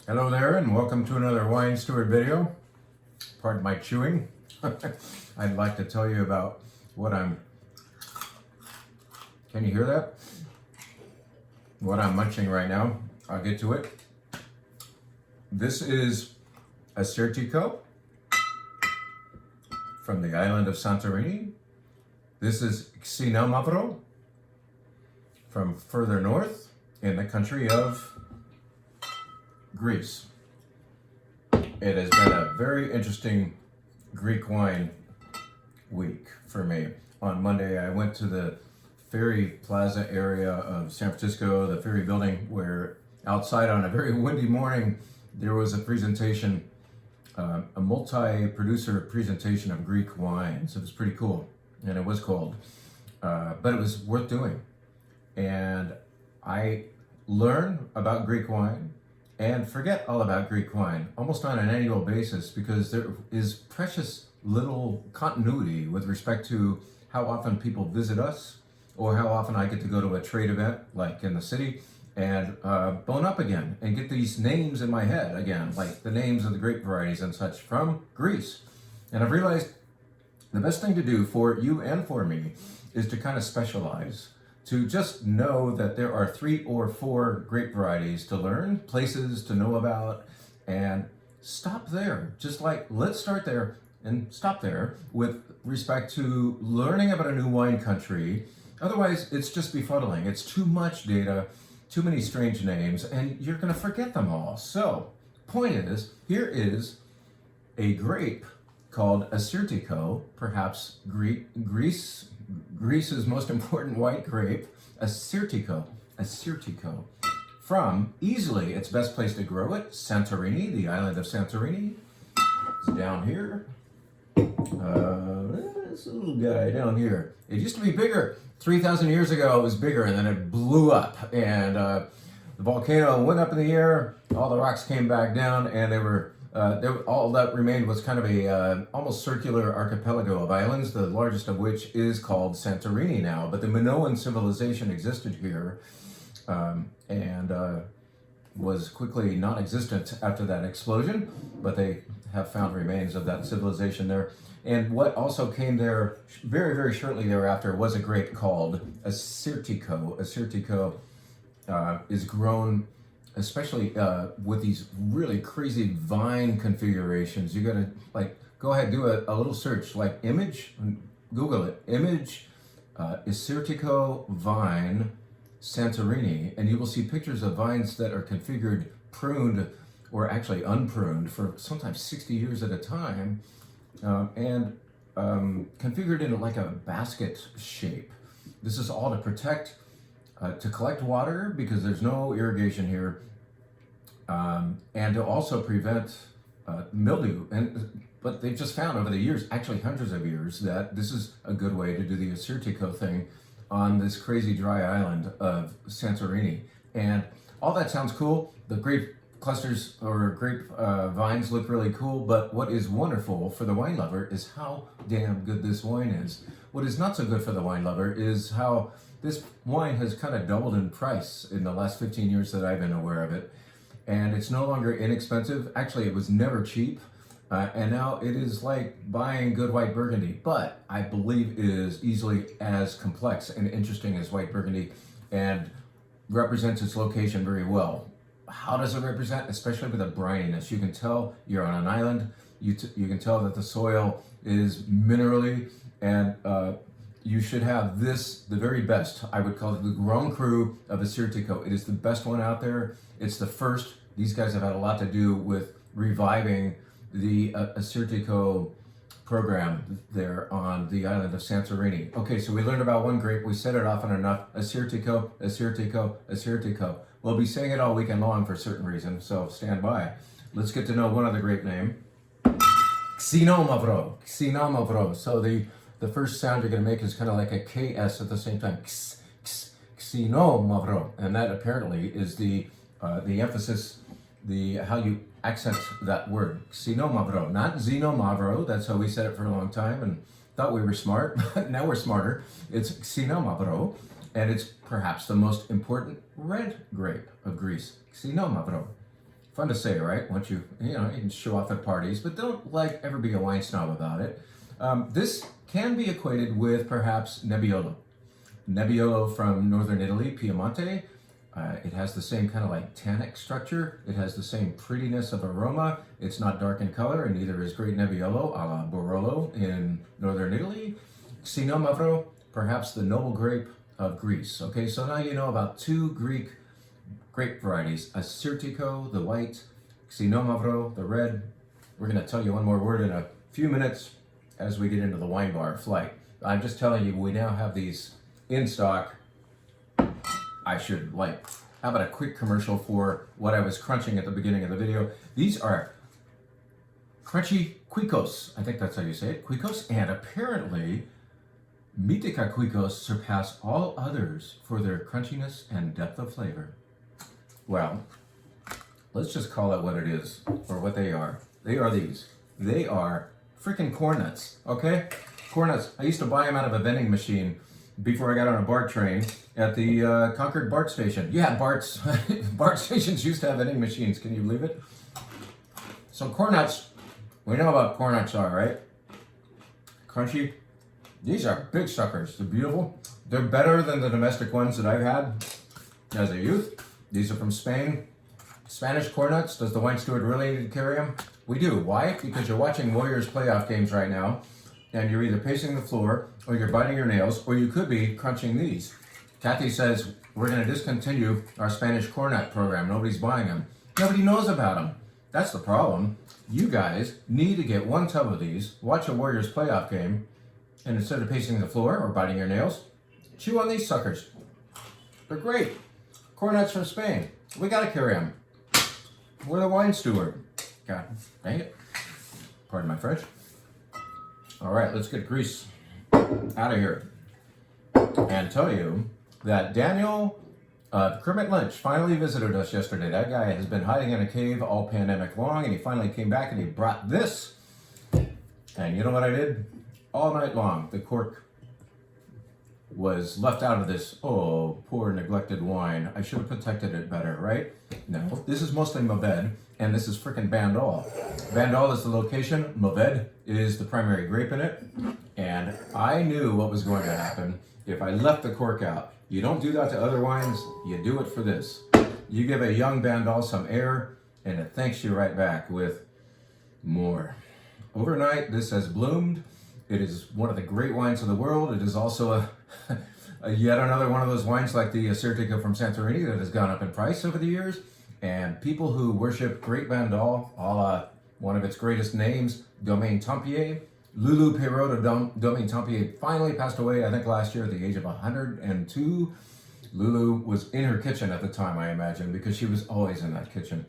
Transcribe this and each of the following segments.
Hello there and welcome to another wine steward video. Pardon my chewing. I'd like to tell you about what can you hear that? What I'm munching right now. I'll get to it. This is a Certico from the island of Santorini. This is Cinco de Mayo from further north in the country of Greece. It has been a very interesting Greek wine week for me. On Monday, I went to the Ferry Plaza area of San Francisco, the Ferry building, where outside on a very windy morning, there was a presentation, a multi-producer presentation of Greek wines. It was pretty cool, and it was cold, but it was worth doing. And I learn about Greek wine and forget all about Greek wine almost on an annual basis, because there is precious little continuity with respect to how often people visit us or how often I get to go to a trade event like in the city and bone up again and get these names in my head again, like the names of the grape varieties and such from Greece. And I've realized the best thing to do for you and for me is to kind of specialize, to just know that there are 3 or 4 grape varieties to learn, places to know about, and stop there. Just like, let's start there and stop there with respect to learning about a new wine country. Otherwise, it's just befuddling. It's too much data, too many strange names, and you're gonna forget them all. So, point is, here is a grape called a Certico, perhaps Greece's most important white grape, a Certico, from easily its best place to grow it, Santorini, the island of Santorini. It's down here. This little guy down here. It used to be bigger. 3,000 years ago, it was bigger, and then it blew up, and the volcano went up in the air. All the rocks came back down, and all that remained was kind of a almost circular archipelago of islands, the largest of which is called Santorini now. But the Minoan civilization existed here and was quickly non-existent after that explosion, but they have found remains of that civilization there. And what also came there very, very shortly thereafter was a grape called a Certico. A Certico is grown especially with these really crazy vine configurations. You gotta go ahead, do a little search, like image, Google it, image Certico vine Santorini, and you will see pictures of vines that are configured, pruned, or actually unpruned for sometimes 60 years at a time, and configured in like a basket shape. This is all to protect, to collect water because there's no irrigation here, and to also prevent mildew. But they've just found over the years, actually hundreds of years, that this is a good way to do the Certico thing on this crazy dry island of Santorini. And all that sounds cool. The grape clusters or grape vines look really cool, but what is wonderful for the wine lover is how damn good this wine is. What is not so good for the wine lover is how this wine has kind of doubled in price in the last 15 years that I've been aware of it. And it's no longer inexpensive. Actually, it was never cheap. And now it is like buying good white Burgundy, but I believe it is easily as complex and interesting as white Burgundy and represents its location very well. How does it represent? Especially with the brininess. You can tell you're on an island. You can tell that the soil is minerally, and you should have this, the very best. I would call it the Grand Cru of a Certico. It is the best one out there. It's the first. These guys have had a lot to do with reviving the Certico program there on the island of Santorini. Okay, so we learned about one grape. We said it often enough. A Certico, a Certico, a Certico. We'll be saying it all weekend long for certain reasons, so stand by. Let's get to know one other grape name. Cinco de Mayo. Cinco de Mayo. So the first sound you're going to make is kind of like a KS at the same time. Cinco de Mayo. And that apparently is the emphasis, how you accent that word. Cinco de Mayo. Not Zeno Mavro. That's how we said it for a long time and thought we were smart. Now we're smarter. It's Cinco de Mayo. And it's perhaps the most important red grape of Greece. Cinco de Mayo. Fun to say, right? Once you can show off at parties, but don't ever be a wine snob about it. This can be equated with perhaps Nebbiolo. Nebbiolo from northern Italy, Piemonte. It has the same kind of tannic structure. It has the same prettiness of aroma. It's not dark in color, and neither is great Nebbiolo a la Barolo in northern Italy. Xinomavro, perhaps the noble grape of Greece. Okay, so now you know about two Greek grape varieties, Assyrtiko, the white, Xinomavro, the red. We're going to tell you one more word in a few minutes as we get into the wine bar flight. I'm just telling you, we now have these in stock. I should how about a quick commercial for what I was crunching at the beginning of the video. These are crunchy Cuicos. I think that's how you say it, Cuicos. And apparently, Mythica Cuicos surpass all others for their crunchiness and depth of flavor. Well, let's just call it what it is, or what they are. They are these. They are freaking corn nuts, okay? Corn nuts. I used to buy them out of a vending machine before I got on a BART train at the Concord BART station. Yeah, BARTs. BART stations used to have vending machines. Can you believe it? So corn nuts, we know what corn nuts are, right? Crunchy. These are big suckers. They're beautiful. They're better than the domestic ones that I've had as a youth. These are from Spain. Spanish corn nuts. Does the wine steward really need to carry them? We do. Why? Because you're watching Warriors playoff games right now, and you're either pacing the floor, or you're biting your nails, or you could be crunching these. Kathy says, we're going to discontinue our Spanish corn nut program. Nobody's buying them. Nobody knows about them. That's the problem. You guys need to get one tub of these, watch a Warriors playoff game, and instead of pacing the floor or biting your nails, chew on these suckers. They're great. Corn nuts from Spain. We got to carry them. We're the wine steward. God dang it. Pardon my French. All right, let's get Greece out of here and tell you that Daniel Kermit Lynch finally visited us yesterday. That guy has been hiding in a cave all pandemic long, and he finally came back and he brought this. And you know what I did? All night long, the cork was left out of this, oh, poor neglected wine. I should have protected it better, right? No, this is mostly Mourvedre, and this is frickin' Bandol. Bandol is the location, Mourvedre is the primary grape in it, and I knew what was going to happen if I left the cork out. You don't do that to other wines, you do it for this. You give a young Bandol some air, and it thanks you right back with more. Overnight, this has bloomed. It is one of the great wines of the world. It is also yet another one of those wines like the Assyrtiko from Santorini that has gone up in price over the years. And people who worship great Bandol, a la one of its greatest names, Domaine Tempier. Lulu Perrault de Domaine Tempier finally passed away, I think last year at the age of 102. Lulu was in her kitchen at the time, I imagine, because she was always in that kitchen.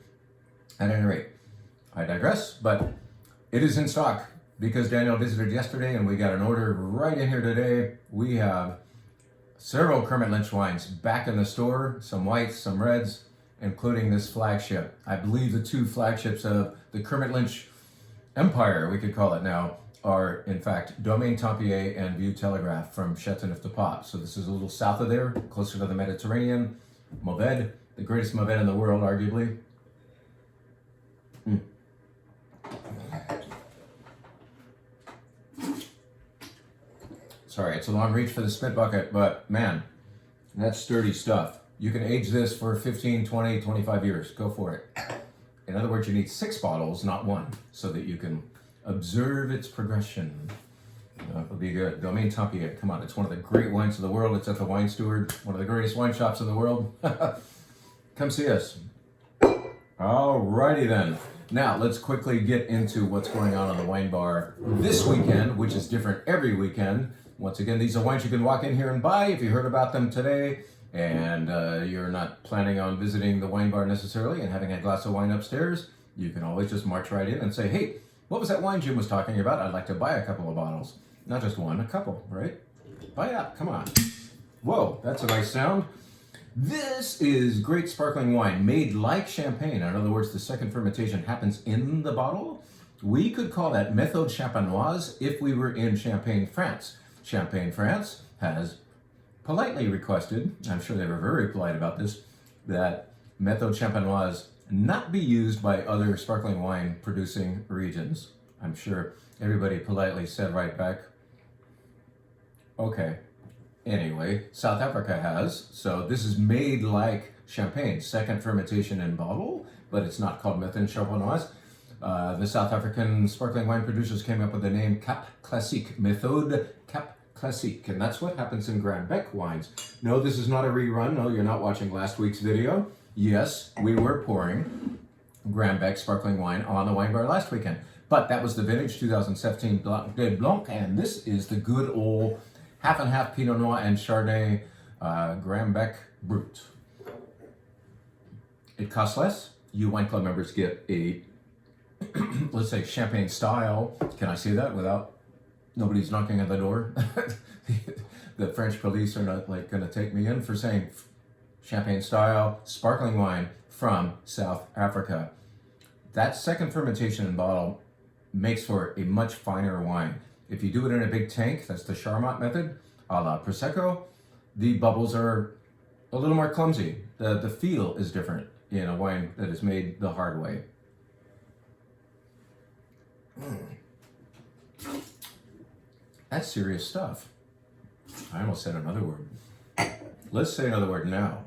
At any rate, I digress, but it is in stock. Because Daniel visited yesterday and we got an order right in here today. We have several Kermit Lynch wines back in the store, some whites, some reds, including this flagship. I believe the two flagships of the Kermit Lynch empire, we could call it now, are in fact Domaine Tempier and View Telegraph from Chateau De Vo. So this is a little south of there, closer to the Mediterranean. Mourvedre, the greatest Mourvedre in the world, arguably. Sorry, it's a long reach for the spit bucket, but man, that's sturdy stuff. You can age this for 15, 20, 25 years. Go for it. In other words, you need 6 bottles, not 1, so that you can observe its progression. That'll be good. Domaine Tempier, come on, it's one of the great wines of the world. It's at the Wine Steward, one of the greatest wine shops in the world. Come see us. Alrighty then. Now, let's quickly get into what's going on the wine bar this weekend, which is different every weekend. Once again, these are wines you can walk in here and buy if you heard about them today and you're not planning on visiting the wine bar necessarily and having a glass of wine upstairs. You can always just march right in and say, hey, what was that wine Jim was talking about? I'd like to buy a couple of bottles. Not just one, a couple, right? Buy up, come on. Whoa, that's a nice sound. This is great sparkling wine made like champagne. In other words, the second fermentation happens in the bottle. We could call that méthode champenoise if we were in Champagne, France. Champagne, France has politely requested, I'm sure they were very polite about this, that méthode champenoise not be used by other sparkling wine producing regions. I'm sure everybody politely said right back, okay. Anyway, South Africa has, so this is made like champagne, second fermentation in bottle, but it's not called Methane Champenoise. The South African sparkling wine producers came up with the name Cap Classique, Méthode Cap Classique, and that's what happens in Grand Bec wines. No, this is not a rerun. No, you're not watching last week's video. Yes, we were pouring Grand Bec sparkling wine on the wine bar last weekend, but that was the vintage 2017 Blanc, and this is the good old half and half Pinot Noir and Chardonnay Grand Bec Brut. It costs less. You wine club members get a, let's say, champagne style. Can I say that without nobody's knocking at the door? The French police are not like going to take me in for saying champagne style sparkling wine from South Africa. That second fermentation in bottle makes for a much finer wine. If you do it in a big tank, that's the Charmat method, a la Prosecco, the bubbles are a little more clumsy. The feel is different in a wine that is made the hard way. That's serious stuff. I almost said another word. Let's say another word now.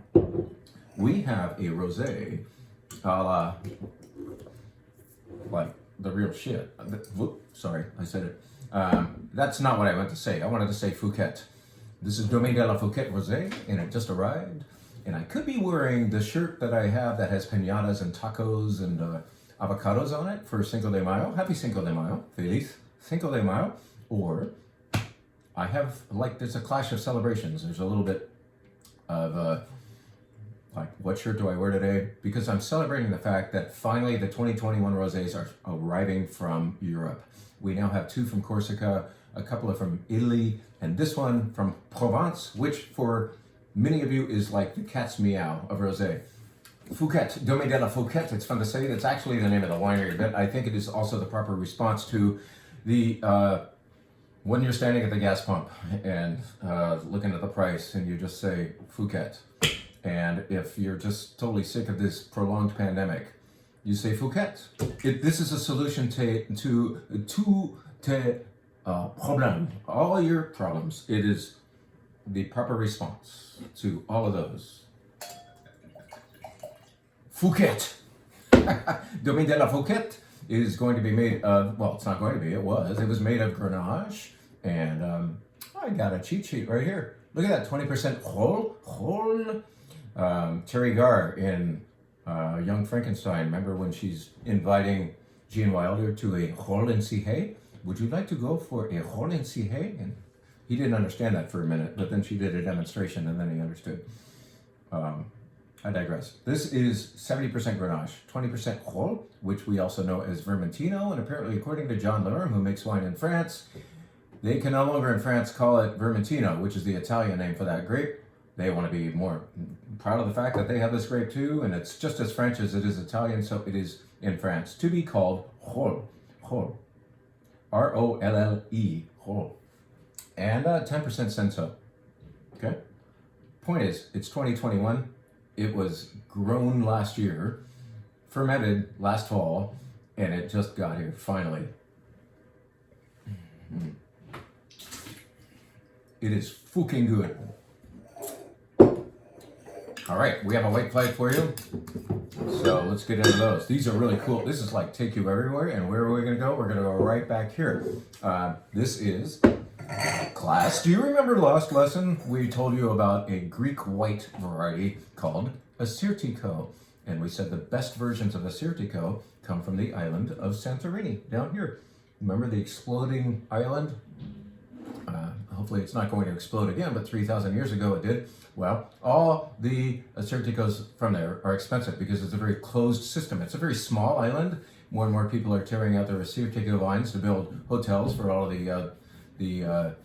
We have a rosé, a la, like the real shit. Whoop, sorry, I said it. That's not what I meant to say. I wanted to say Fouquet. This is Domaine de la Fouquet Rosé, and it just arrived. And I could be wearing the shirt that I have that has piñatas and tacos and avocados on it for Cinco de Mayo. Happy Cinco de Mayo. Feliz Cinco de Mayo. Or I have, like, there's a clash of celebrations. There's a little bit of, like, what shirt do I wear today? Because I'm celebrating the fact that finally the 2021 rosés are arriving from Europe. We now have 2 from Corsica, a couple of from Italy, and this one from Provence, which for many of you is like the cat's meow of rosé. Fouquet, Domaine de la Fouquet, it's fun to say. That's actually the name of the winery, but I think it is also the proper response to the, when you're standing at the gas pump and looking at the price and you just say Fouquet. And if you're just totally sick of this prolonged pandemic, you say Fouquet. This is a solution to problem, all your problems. It is the proper response to all of those. Fouquet. Domaine de la Fouquet is going to be made of, well, it's not going to be, it was made of Grenache. And I got a cheat sheet right here. Look at that, 20% whole. Terry Garr in Young Frankenstein, remember when she's inviting Gene Wilder to a hole in Sihé? Would you like to go for a hole in Sihé? And he didn't understand that for a minute, but then she did a demonstration and then he understood. I digress. This is 70% Grenache, 20% hole, which we also know as Vermentino, and apparently according to John Lerm, who makes wine in France, they can no longer in France call it Vermentino, which is the Italian name for that grape. They want to be more proud of the fact that they have this grape too, and it's just as French as it is Italian, so it is in France to be called Rolle, R-O-L-L-E, Rolle, and 10% Senso. Okay. Point is, it's 2021. It was grown last year, fermented last fall, and it just got here finally. It is fucking good. All right, we have a white flag for you. So let's get into those. These are really cool. This is like take you everywhere. And where are we going to go? We're going to go right back here. This is class. Do you remember last lesson? We told you about a Greek white variety called Assyrtiko. And we said the best versions of Assyrtiko come from the island of Santorini down here. Remember the exploding island? Hopefully it's not going to explode again, but 3,000 years ago it did. Well, all the Assyrtikos from there are expensive because it's a very closed system. It's a very small island. More and more people are tearing out their Assyrtiko vines to build hotels for all of the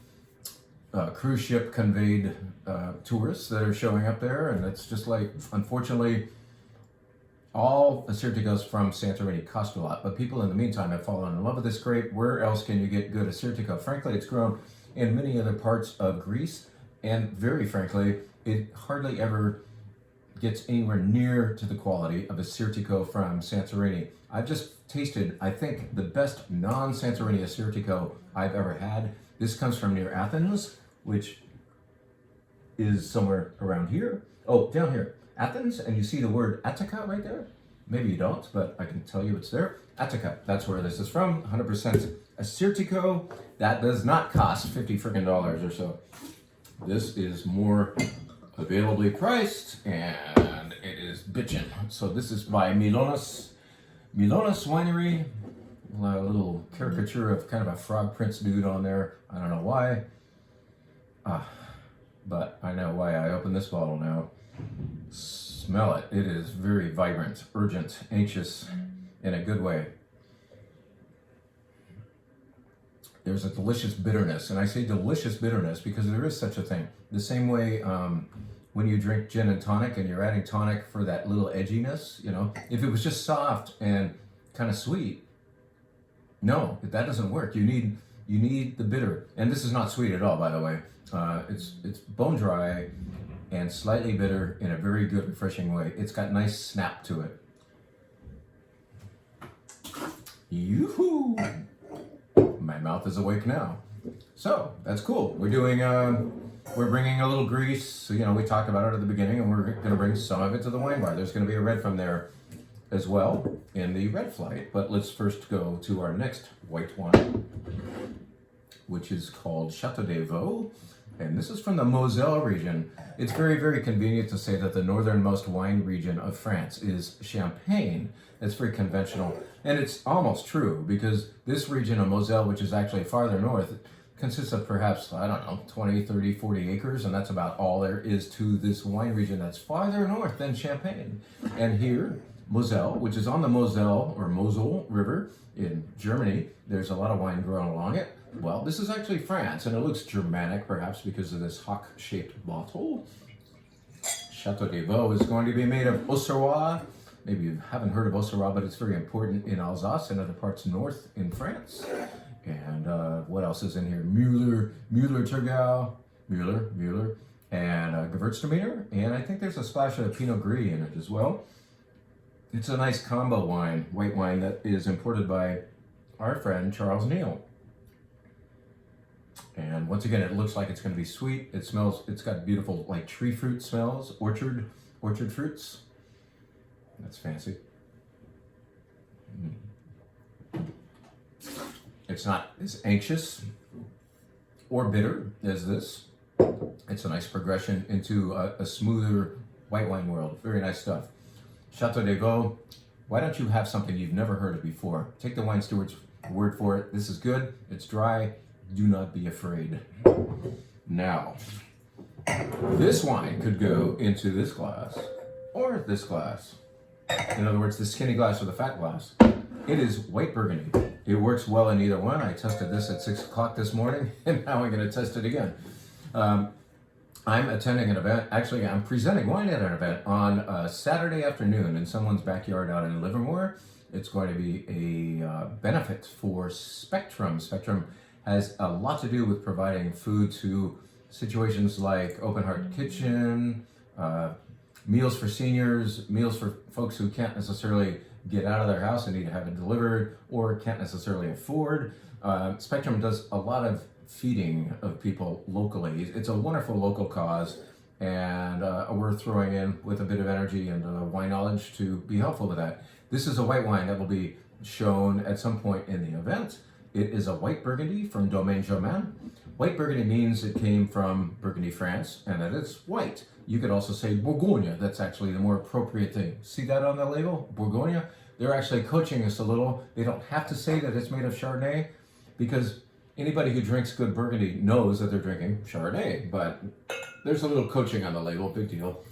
cruise ship conveyed tourists that are showing up there. And it's just like, unfortunately, all Assyrtikos from Santorini cost a lot. But people in the meantime have fallen in love with this grape. Where else can you get good Assyrtiko? Frankly, it's grown in many other parts of Greece. And very frankly, it hardly ever gets anywhere near to the quality of a Assyrtiko from Santorini. I've just tasted, I think, the best non-Santorini Assyrtiko I've ever had. This comes from near Athens, which is somewhere around here. Oh, down here. Athens, and you see the word Attica right there? Maybe you don't, but I can tell you it's there. Attica, that's where this is from. 100% Assyrtiko. That does not cost $50 freaking or so. This is more availably priced, and it is bitchin'. So this is by Milonas Winery. A little caricature of kind of a frog prince dude on there. I don't know why. But I know why I opened this bottle now. Smell it. It is very vibrant, urgent, anxious, in a good way. There's a delicious bitterness, and I say delicious bitterness because there is such a thing. The same way when you drink gin and tonic and you're adding tonic for that little edginess, you know, if it was just soft and kind of sweet, no, that doesn't work. You need the bitter, and this is not sweet at all, by the way. It's bone dry and slightly bitter in a very good, refreshing way. It's got nice snap to it. Yoo-hoo! My mouth is awake now. So that's cool. We're bringing a little Greece. You know, we talked about it at the beginning, and we're going to bring some of it to the wine bar. There's going to be a red from there as well in the red flight. But let's first go to our next white wine, which is called Chateau De Vo. And this is from the Moselle region. It's very, very convenient to say that the northernmost wine region of France is Champagne. It's very conventional. And it's almost true, because this region of Moselle, which is actually farther north, consists of perhaps, I don't know, 20, 30, 40 acres. And that's about all there is to this wine region that's farther north than Champagne. And here, Moselle, which is on the Moselle or Mosel River in Germany, there's a lot of wine grown along it. Well, this is actually France, and it looks Germanic, perhaps because of this hawk-shaped bottle. Chateau De Vo is going to be made of Auxerrois. Maybe you haven't heard of Auxerrois, but it's very important in Alsace and other parts north in France. And what else is in here? Müller-Thurgau, and Gewürztraminer. And I think there's a splash of Pinot Gris in it as well. It's a nice combo wine, white wine, that is imported by our friend Charles Neal. And once again, it looks like it's going to be sweet. It smells, it's got beautiful like tree fruit smells, orchard fruits. That's fancy. It's not as anxious or bitter as this. It's a nice progression into a smoother white wine world. Very nice stuff. Chateau De Vo, why don't you have something you've never heard of before? Take the wine steward's word for it. This is good. It's dry. Do not be afraid. Now, this wine could go into this glass or this glass. In other words, the skinny glass or the fat glass. It is white Burgundy. It works well in either one. I tested this at 6 o'clock this morning, and now I'm going to test it again. I'm attending an event. Actually, I'm presenting wine at an event on Saturday afternoon in someone's backyard out in Livermore. It's going to be a benefit for Spectrum. Spectrum has a lot to do with providing food to situations like Open Heart Kitchen, meals for seniors, meals for folks who can't necessarily get out of their house and need to have it delivered or can't necessarily afford. Spectrum does a lot of feeding of people locally. It's a wonderful local cause, and we're throwing in with a bit of energy and wine knowledge to be helpful with that. This is a white wine that will be shown at some point in the event. It is a white Burgundy from Domaine Germain. White Burgundy means it came from Burgundy, France, and that it's white. You could also say Bourgogne. That's actually the more appropriate thing. See that on the label? Bourgogne? They're actually coaching us a little. They don't have to say that it's made of Chardonnay, because anybody who drinks good Burgundy knows that they're drinking Chardonnay, but there's a little coaching on the label, big deal.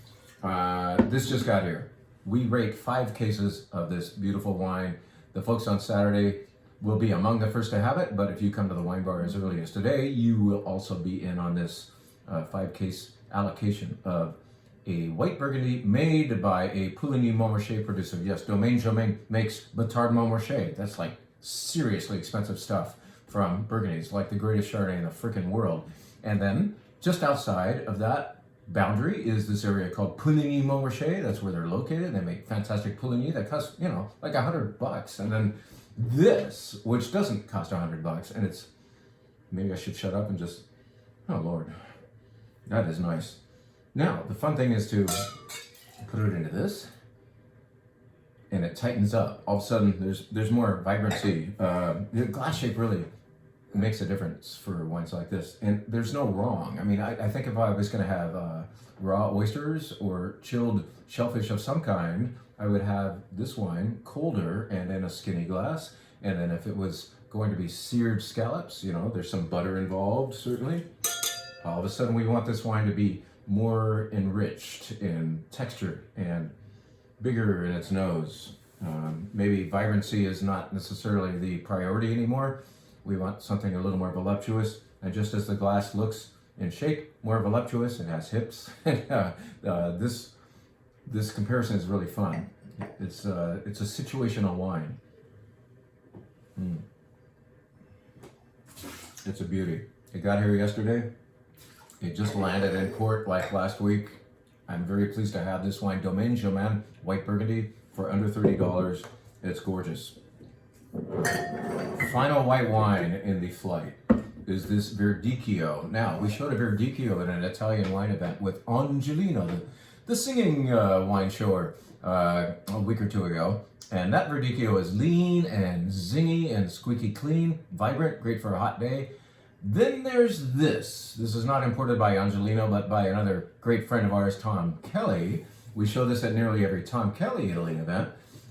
This just got here. We rate 5 cases of this beautiful wine. The folks on Saturday will be among the first to have it, but if you come to the wine bar as early as today, you will also be in on this 5-case allocation of a white Burgundy made by a Pouligny-Montmarché producer. Yes, Domaine Germain makes Batard Montmarché. That's like seriously expensive stuff from Burgundy. It's like the greatest Chardonnay in the freaking world. And then just outside of that boundary is this area called Puligny-Montrachet. That's where they're located. They make fantastic Puligny that cost, you know, like $100. And then this, which doesn't cost $100, and it's, maybe I should shut up and just, oh Lord, that is nice. Now, the fun thing is to put it into this, and it tightens up. All of a sudden, there's more vibrancy. The glass shape really makes a difference for wines like this, and there's no wrong. I mean, I think if I was going to have raw oysters or chilled shellfish of some kind, I would have this wine colder and in a skinny glass. And then if it was going to be seared scallops, you know, there's some butter involved, certainly. All of a sudden, we want this wine to be more enriched in texture and bigger in its nose. Maybe vibrancy is not necessarily the priority anymore. We want something a little more voluptuous, and just as the glass looks in shape more voluptuous, it has hips. This comparison is really fun. It's a situational wine. It's a beauty. It got here yesterday. It just landed in port like last week. I'm very pleased to have this wine, Domaine Germain White Burgundy, for under $30. It's gorgeous. Final white wine in the flight is this Verdicchio. Now, we showed a Verdicchio at an Italian wine event with Angelino, the singing wine shower, a week or two ago. And that Verdicchio is lean and zingy and squeaky clean, vibrant, great for a hot day. Then there's this. This is not imported by Angelino, but by another great friend of ours, Tom Kelly. We show this at nearly every Tom Kelly Italy event.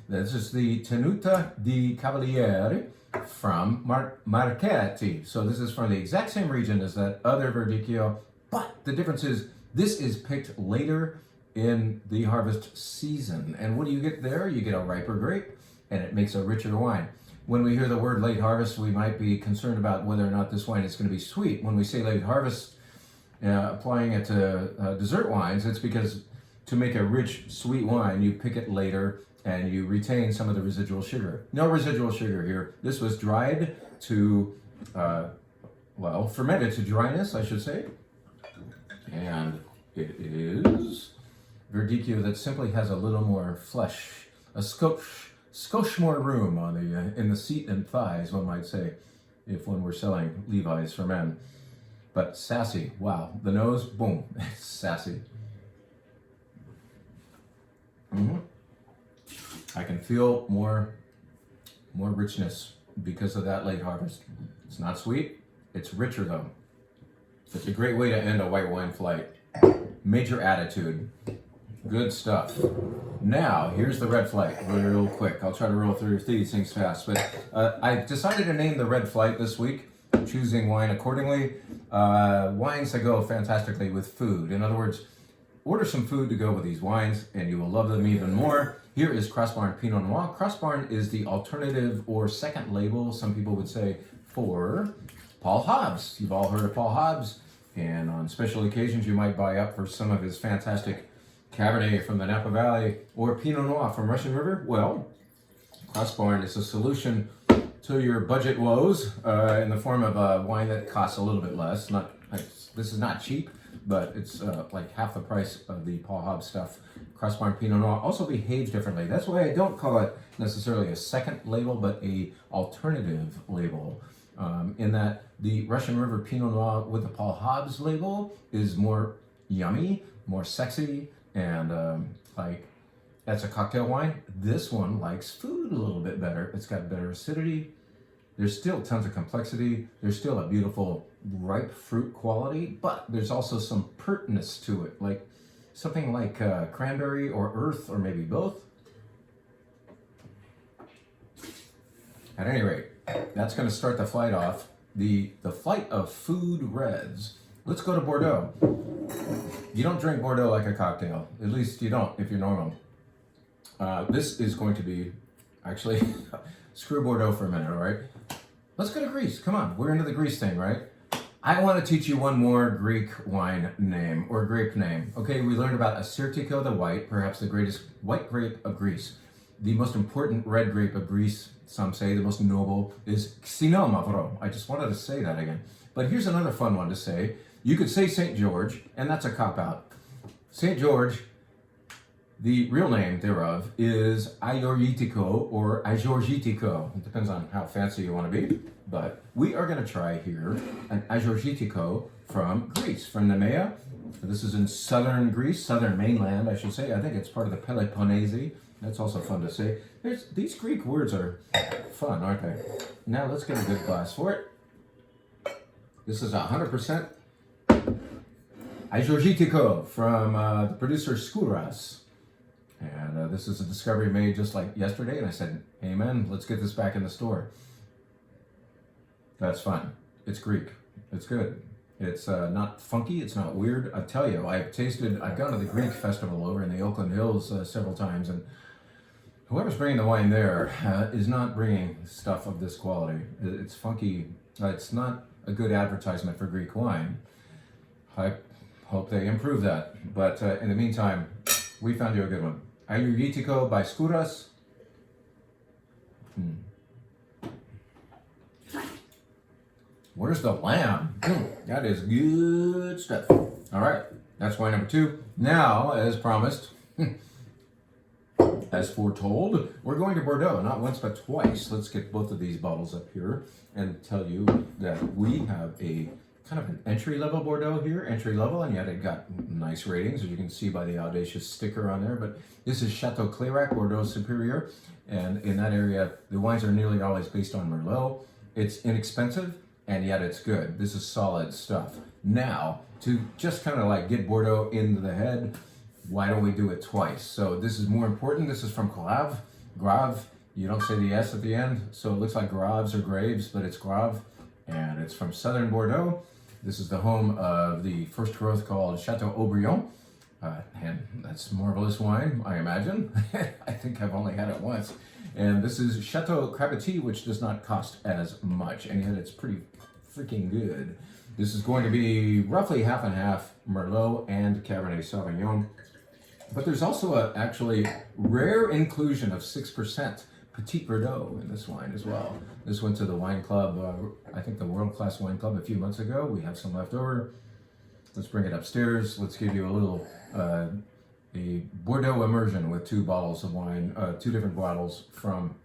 This is the Tenuta Di Cavaliere from Marquette. So this is from the exact same region as that other Verdicchio, but the difference is this is picked later in the harvest season. And what do you get there? You get a riper grape, and it makes a richer wine. When we hear the word late harvest, we might be concerned about whether or not this wine is going to be sweet. When we say late harvest, applying it to dessert wines, it's because to make a rich, sweet wine, you pick it later and you retain some of the residual sugar. No residual sugar here. This was dried to, fermented to dryness, I should say. And it is Verdicchio that simply has a little more flesh, a skosh more room on the in the seat and thighs, one might say, if one were selling Levi's for men. But sassy, wow. The nose, boom, it's sassy. I can feel more richness because of that late harvest. It's not sweet, it's richer though. It's a great way to end a white wine flight. Major attitude. Good stuff. Now, here's the red flight, real quick. I'll try to roll through these things fast, but I decided to name the red flight this week, choosing wine accordingly. Wines that go fantastically with food. In other words, order some food to go with these wines, and you will love them even more. Here is Crossbarn Pinot Noir. Crossbarn is the alternative or second label, some people would say, for Paul Hobbs. You've all heard of Paul Hobbs, and on special occasions you might buy up for some of his fantastic Cabernet from the Napa Valley or Pinot Noir from Russian River. Well, Crossbarn is a solution to your budget woes in the form of a wine that costs a little bit less. This is not cheap, but it's like half the price of the Paul Hobbs stuff. Crossbarn Pinot Noir also behaves differently. That's why I don't call it necessarily a second label, but a alternative label. In that the Russian River Pinot Noir with the Paul Hobbs label is more yummy, more sexy, and that's a cocktail wine. This one likes food a little bit better. It's got better acidity. There's still tons of complexity. There's still a beautiful ripe fruit quality, but there's also some pertness to it, like something like cranberry or earth, or maybe both. At any rate, that's going to start the flight off. The flight of food reds. Let's go to Bordeaux. You don't drink Bordeaux like a cocktail. At least you don't if you're normal. This is going to be, actually, screw Bordeaux for a minute, all right? Let's go to Greece. Come on, we're into the Greece thing, right? I want to teach you one more Greek wine name, or grape name. Okay, we learned about Assyrtiko the White, perhaps the greatest white grape of Greece. The most important red grape of Greece, some say, the most noble, is Xinomavro. I just wanted to say that again. But here's another fun one to say. You could say St. George, and that's a cop-out. St. George, the real name thereof is Agiorgitico or Agiorgitico. It depends on how fancy you want to be. But we are going to try here an Agiorgitico from Greece, from Nemea. This is in southern Greece, southern mainland, I should say. I think it's part of the Peloponnese. That's also fun to say. These Greek words are fun, aren't they? Now let's get a good glass for it. This is 100% Agiorgitico from the producer Skouras. And this is a discovery made just like yesterday. And I said, amen, let's get this back in the store. That's fun. It's Greek. It's good. It's not funky. It's not weird. I tell you, I've gone to the Greek festival over in the Oakland Hills several times, and whoever's bringing the wine there is not bringing stuff of this quality. It's funky. It's not a good advertisement for Greek wine. I hope they improve that. But in the meantime, we found you a good one. Agiorgitico by Skouras. Where's the lamb? That is good stuff. All right, that's wine number 2. Now, as promised, as foretold, we're going to Bordeaux, not once but twice. Let's get both of these bottles up here and tell you that we have a kind of an entry-level Bordeaux here, entry-level, and yet it got nice ratings, as you can see by the audacious sticker on there. But this is Chateau Clairac, Bordeaux Superior, and in that area, the wines are nearly always based on Merlot. It's inexpensive, and yet it's good. This is solid stuff. Now, to just kind of like get Bordeaux into the head, why don't we do it twice? So this is more important. This is from Grave. Grave, you don't say the S at the end, so it looks like Graves or Graves, but it's Grave, and it's from southern Bordeaux. This is the home of the first growth called Chateau Aubryon, and that's marvelous wine, I imagine. I think I've only had it once. And this is Chateau Crabapty, which does not cost as much, and yet it's pretty freaking good. This is going to be roughly half and half Merlot and Cabernet Sauvignon. But there's also a actually rare inclusion of 6% Petit Verdot in this wine as well. This went to the wine club, I think the World Class Wine Club a few months ago. We have some left over. Let's bring it upstairs. Let's give you a little a Bordeaux immersion with 2 bottles of wine, 2 different bottles from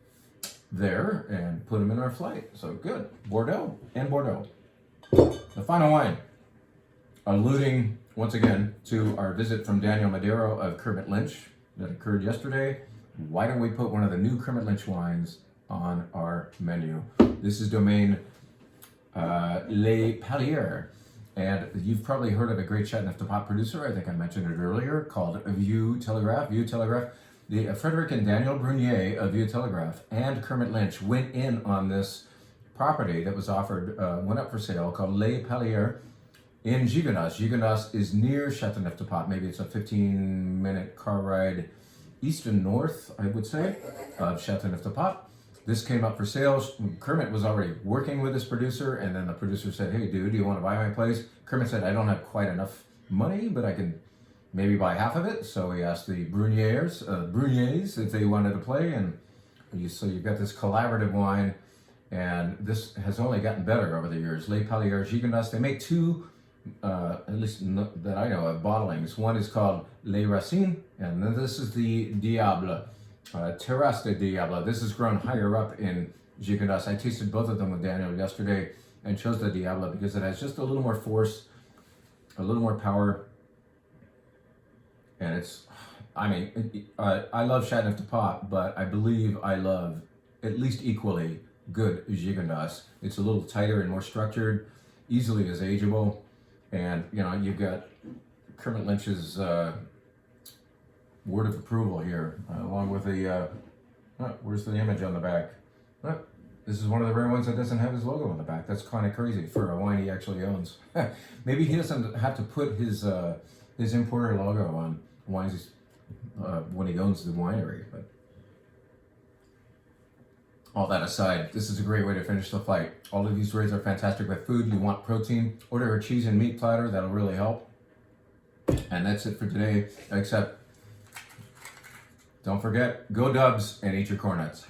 there, and put them in our flight. So good, Bordeaux and Bordeaux. The final wine, alluding once again to our visit from Daniel Madero of Kermit Lynch that occurred yesterday. Why don't we put one of the new Kermit Lynch wines on our menu? This is Domaine Les Paliers. And you've probably heard of a great Chateauneuf-du-Pape producer, I think I mentioned it earlier, called Vieux Telegraph. Vieux Telegraph. The Frederick and Daniel Brunier of Vieux Telegraph and Kermit Lynch went in on this property that was offered, went up for sale, called Les Paliers in Gigondas. Gigondas is near Chateauneuf-du-Pape. Maybe it's a 15-minute car ride east and north, I would say, of Chateauneuf-du-Pape. This came up for sale. Kermit was already working with this producer, and then the producer said, hey, dude, do you want to buy my place? Kermit said, I don't have quite enough money, but I can maybe buy half of it. So he asked the Bruniers if they wanted to play, and so you've got this collaborative wine, and this has only gotten better over the years. Les Paliers Gigondas, they make 2, at least that I know of, bottlings. One is called Les Racines, and then this is the Diable. Terrasse de Diable. This is grown higher up in Gigondas. I tasted both of them with Daniel yesterday and chose the Diable because it has just a little more force, a little more power, and it's, I mean, I love Chateauneuf-du-Pape, but I believe I love at least equally good Gigondas. It's a little tighter and more structured, easily is ageable, and you know, you've got Kermit Lynch's word of approval here, along with the, where's the image on the back? This is one of the rare ones that doesn't have his logo on the back. That's kind of crazy for a wine he actually owns. Maybe he doesn't have to put his importer logo on wines when he owns the winery. But all that aside, this is a great way to finish the flight. All of these rays are fantastic with food. You want protein, order a cheese and meat platter. That'll really help. And that's it for today, except don't forget, go Dubs and eat your cornets.